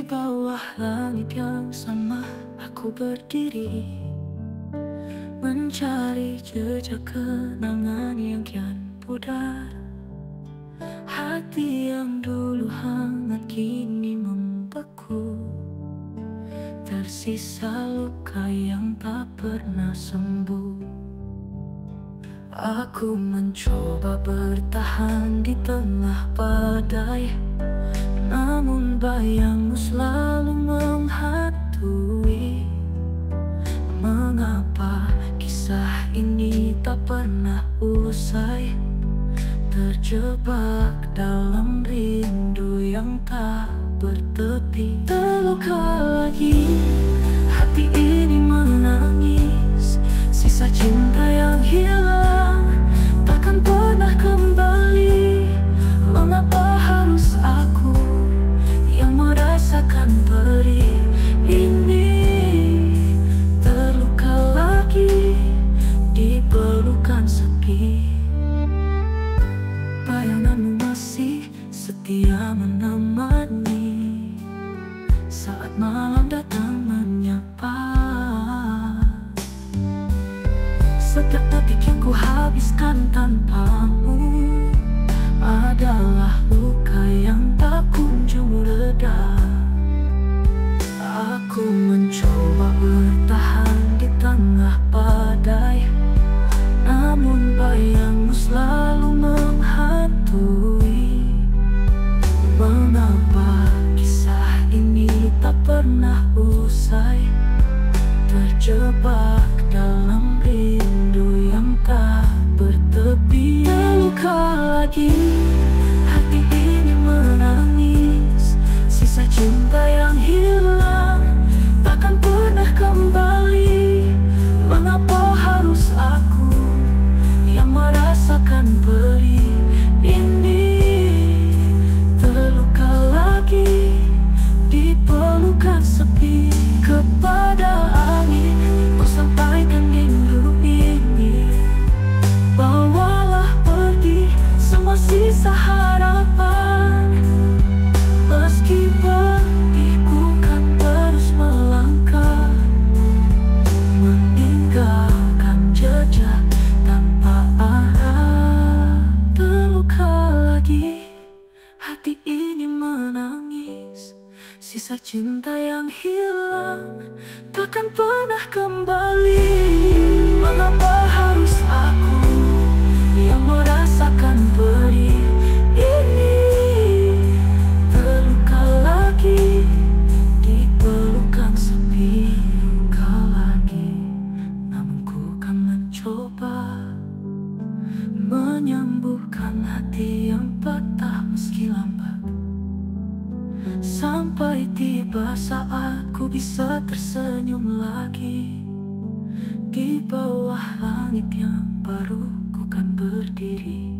Di bawah langit yang sama aku berdiri, mencari jejak kenangan yang kian pudar. Hati yang dulu hangat kini membeku, tersisa luka yang tak pernah sembuh. Aku mencoba bertahan di tengah badai, namun bayangmu selalu menghantui. Mengapa kisah ini tak pernah usai, terjebak dalam rindu yang tak bertepi. Terluka lagi, hati ini menangis, sisa cinta yang hilang takkan pernah kembali. Mengapa harus aku yang merasakan perih ini? Terluka lagi di pelukan sepi, bayanganmu masih setia menemani saat malam datang menyapa. Setiap detik yang ku habiskan tanpamu adalah luka yang tak kunjung reda. Aku mencoba bertahan di tengah badai, namun bayangmu selalu menghantui. Mengapa kisah ini tak pernah usai, terjebak dalam rindu yang tak bertepi. Terluka lagi, hati ini menangis, sisa cinta yang hilang takkan pernah kembali. Mengapa harus aku yang merasakan perih ini? Terluka lagi di pelukan sepi. Kepada angin ku sampaikan rindu ini, bawalah pergi semua sisa harapan. Meski pedihku kan terus melangkah, meninggalkan jejak tanpa arah. Terluka lagi, hati ini menangis, sisa cinta yang hilang takkan pernah kembali. Mengapa harus aku yang merasakan perih ini? Terluka lagi di pelukan sepi. Luka lagi, namun ku kan mencoba menyembuhkan hati yang patah meski lambat, sampai tiba saat ku bisa tersenyum lagi. Di bawah langit yang baru ku kan berdiri,